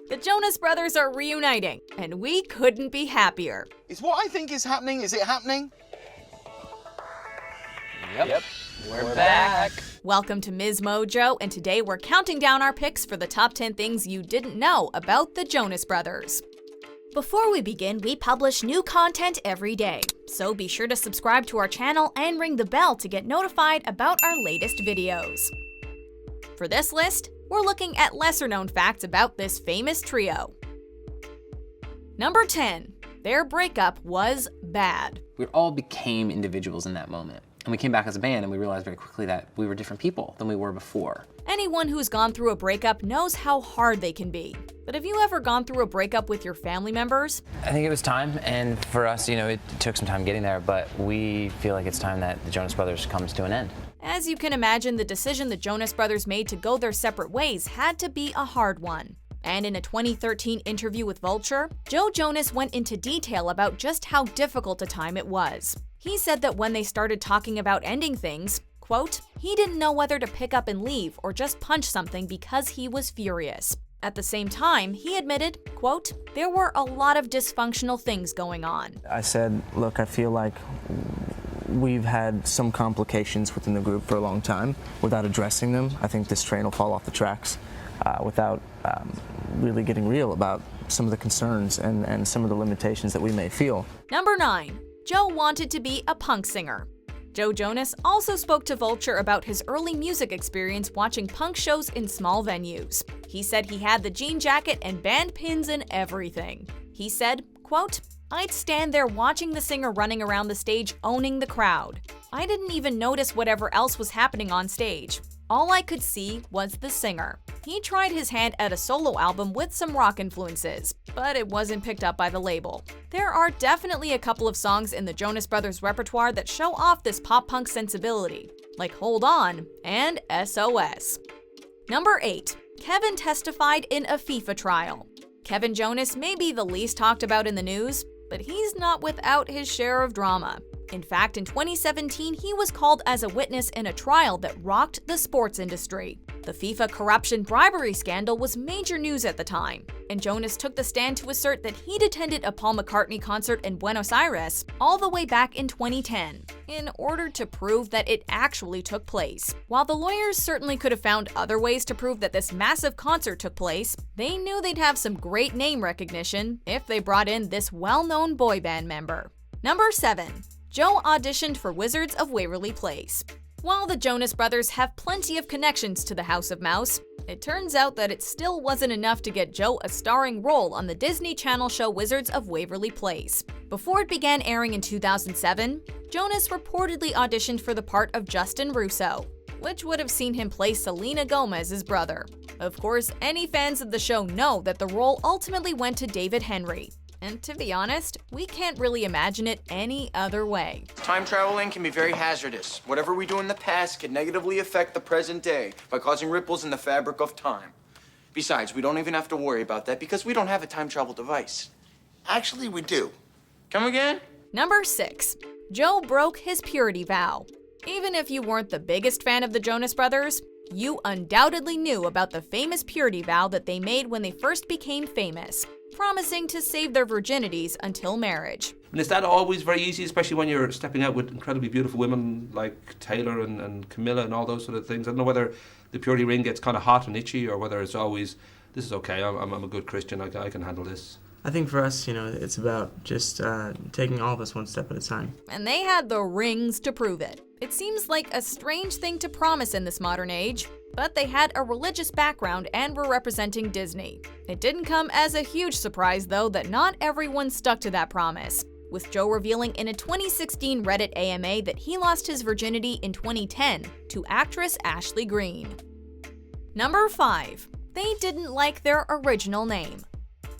The Jonas Brothers are reuniting, and we couldn't be happier. Is what I think is happening, is it happening? Yep. We're back. Welcome to MsMojo, and today we're counting down our picks for the top 10 things you didn't know about the Jonas Brothers. Before we begin, we publish new content every day, so be sure to subscribe to our channel and ring the bell to get notified about our latest videos. For this list, we're looking at lesser-known facts about this famous trio. Number 10. Their breakup was bad. We all became individuals in that moment. And we came back as a band and we realized very quickly that we were different people than we were before. Anyone who's gone through a breakup knows how hard they can be. But have you ever gone through a breakup with your family members? I think it was time, and for us, it took some time getting there, but we feel like it's time that the Jonas Brothers comes to an end. As you can imagine, the decision the Jonas Brothers made to go their separate ways had to be a hard one. And in a 2013 interview with Vulture, Joe Jonas went into detail about just how difficult a time it was. He said that when they started talking about ending things, quote, he didn't know whether to pick up and leave or just punch something because he was furious. At the same time, he admitted, quote, there were a lot of dysfunctional things going on. I said, look, I feel like we've had some complications within the group for a long time. Without addressing them, I think this train will fall off the tracks without really getting real about some of the concerns and some of the limitations that we may feel. Number 9. Joe wanted to be a punk singer. Joe Jonas also spoke to Vulture about his early music experience watching punk shows in small venues. He said he had the jean jacket and band pins and everything. He said, quote, I'd stand there watching the singer running around the stage owning the crowd. I didn't even notice whatever else was happening on stage. All I could see was the singer. He tried his hand at a solo album with some rock influences, but it wasn't picked up by the label. There are definitely a couple of songs in the Jonas Brothers repertoire that show off this pop-punk sensibility, like Hold On and SOS. Number 8. Kevin testified in a FIFA trial. Kevin Jonas may be the least talked about in the news, but he's not without his share of drama. In fact, in 2017, he was called as a witness in a trial that rocked the sports industry. The FIFA corruption bribery scandal was major news at the time, and Jonas took the stand to assert that he'd attended a Paul McCartney concert in Buenos Aires all the way back in 2010, in order to prove that it actually took place. While the lawyers certainly could have found other ways to prove that this massive concert took place, they knew they'd have some great name recognition if they brought in this well-known boy band member. Number 7. Joe auditioned for Wizards of Waverly Place. While the Jonas Brothers have plenty of connections to the House of Mouse, it turns out that it still wasn't enough to get Joe a starring role on the Disney Channel show Wizards of Waverly Place. Before it began airing in 2007, Jonas reportedly auditioned for the part of Justin Russo, which would have seen him play Selena Gomez's brother. Of course, any fans of the show know that the role ultimately went to David Henry. And to be honest, we can't really imagine it any other way. Time traveling can be very hazardous. Whatever we do in the past can negatively affect the present day by causing ripples in the fabric of time. Besides, we don't even have to worry about that because we don't have a time travel device. Actually, we do. Come again? Number 6. Joe broke his purity vow. Even if you weren't the biggest fan of the Jonas Brothers, you undoubtedly knew about the famous purity vow that they made when they first became famous, promising to save their virginities until marriage. And is that always very easy, especially when you're stepping out with incredibly beautiful women like Taylor and Camilla and all those sort of things? I don't know whether the purity ring gets kind of hot and itchy or whether it's always, this is okay, I'm a good Christian, I can handle this. I think for us, it's about just taking all of us one step at a time. And they had the rings to prove it. It seems like a strange thing to promise in this modern age, but they had a religious background and were representing Disney. It didn't come as a huge surprise, though, that not everyone stuck to that promise, with Joe revealing in a 2016 Reddit AMA that he lost his virginity in 2010 to actress Ashley Greene. Number 5. They didn't like their original name.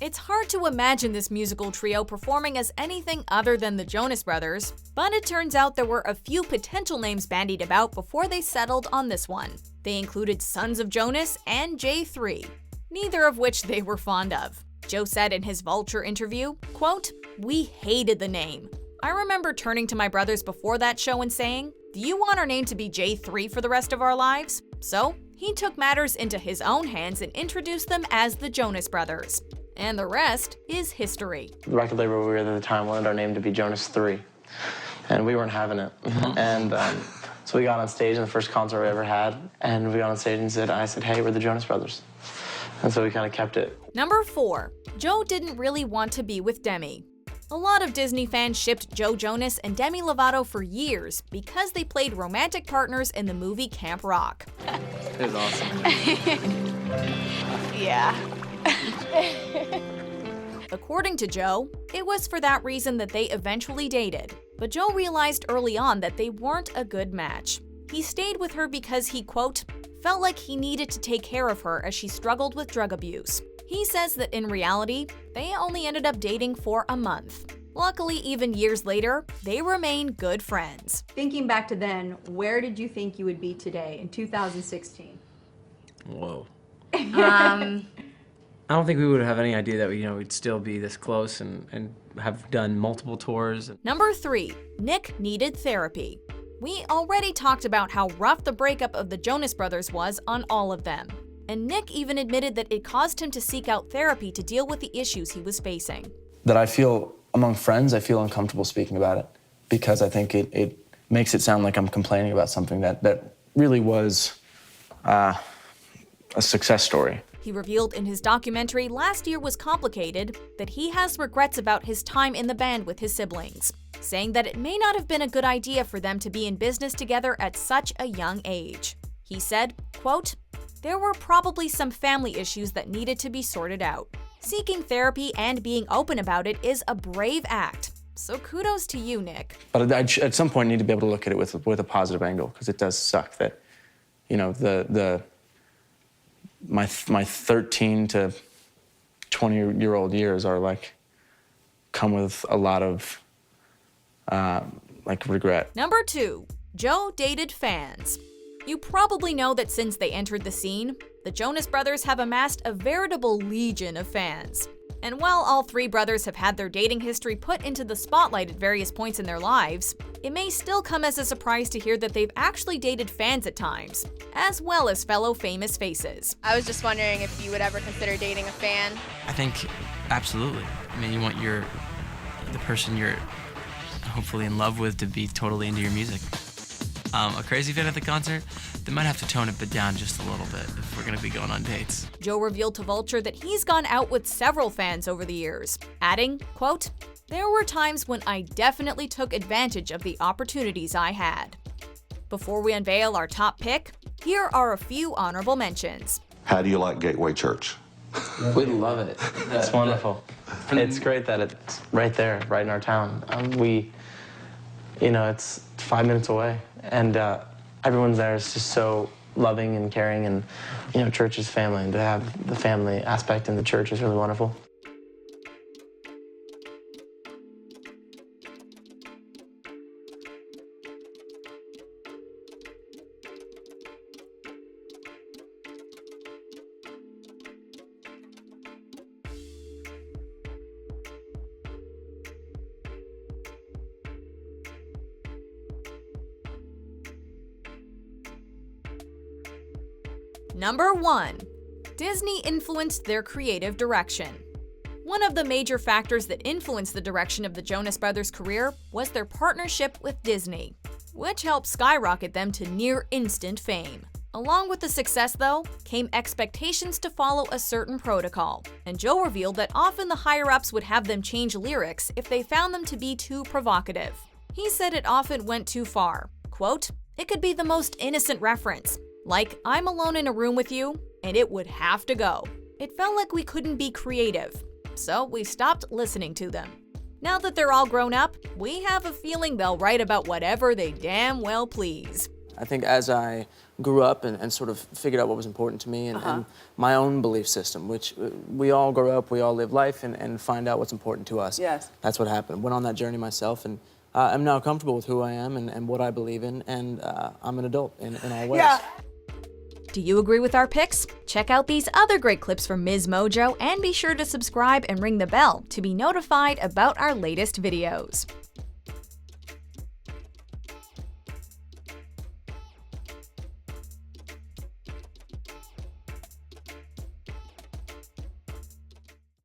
It's hard to imagine this musical trio performing as anything other than the Jonas Brothers, but it turns out there were a few potential names bandied about before they settled on this one. They included Sons of Jonas and J3, neither of which they were fond of. Joe said in his Vulture interview, quote, "We hated the name. I remember turning to my brothers before that show and saying, do you want our name to be J3 for the rest of our lives? So he took matters into his own hands and introduced them as the Jonas Brothers. And the rest is history. The record label we were at the time wanted our name to be Jonas 3, and we weren't having it. And so we got on stage in the first concert we ever had, and we got on stage and I said, hey, we're the Jonas Brothers. And so we kind of kept it. Number 4. Joe didn't really want to be with Demi. A lot of Disney fans shipped Joe Jonas and Demi Lovato for years because they played romantic partners in the movie Camp Rock. It was awesome. Yeah. According to Joe, it was for that reason that they eventually dated. But Joe realized early on that they weren't a good match. He stayed with her because he, quote, felt like he needed to take care of her as she struggled with drug abuse. He says that in reality, they only ended up dating for a month. Luckily, even years later, they remain good friends. Thinking back to then, where did you think you would be today in 2016? Whoa. I don't think we would have any idea that we'd still be this close and have done multiple tours. Number 3, Nick needed therapy. We already talked about how rough the breakup of the Jonas Brothers was on all of them. And Nick even admitted that it caused him to seek out therapy to deal with the issues he was facing. That I feel, among friends, I feel uncomfortable speaking about it because I think it makes it sound like I'm complaining about something that really was a success story. He revealed in his documentary Last Year Was Complicated that he has regrets about his time in the band with his siblings, saying that it may not have been a good idea for them to be in business together at such a young age. He said, quote, there were probably some family issues that needed to be sorted out. Seeking therapy and being open about it is a brave act. So kudos to you, Nick. But I at some point need to be able to look at it with a positive angle because it does suck that, my 13 to 20-year-old years are come with a lot of regret. Number 2, Joe dated fans. You probably know that since they entered the scene, the Jonas Brothers have amassed a veritable legion of fans. And while all 3 brothers have had their dating history put into the spotlight at various points in their lives, it may still come as a surprise to hear that they've actually dated fans at times, as well as fellow famous faces. I was just wondering if you would ever consider dating a fan. I think absolutely. I mean, you want the person you're hopefully in love with to be totally into your music. A crazy fan at the concert, they might have to tone it down just a little bit if we're gonna be going on dates. Joe revealed to Vulture that he's gone out with several fans over the years, adding, quote, there were times when I definitely took advantage of the opportunities I had. Before we unveil our top pick, here are a few honorable mentions. How do you like Gateway Church? We love it. It's wonderful. It's great that it's right there, right in our town. It's 5 minutes away, and everyone's there is just so loving and caring, and church is family, and to have the family aspect in the church is really wonderful. Number 1. Disney influenced their creative direction. One of the major factors that influenced the direction of the Jonas Brothers' career was their partnership with Disney, which helped skyrocket them to near-instant fame. Along with the success, though, came expectations to follow a certain protocol, and Joe revealed that often the higher-ups would have them change lyrics if they found them to be too provocative. He said it often went too far. Quote, it could be the most innocent reference, like I'm alone in a room with you, and it would have to go. It felt like we couldn't be creative, so we stopped listening to them. Now that they're all grown up, we have a feeling they'll write about whatever they damn well please. I think as I grew up and sort of figured out what was important to me and my own belief system, which we all grow up, we all live life and find out what's important to us. Yes. That's what happened. Went on that journey myself, and I'm now comfortable with who I am and what I believe in, and I'm an adult in all ways. Yeah. Do you agree with our picks? Check out these other great clips from MsMojo and be sure to subscribe and ring the bell to be notified about our latest videos.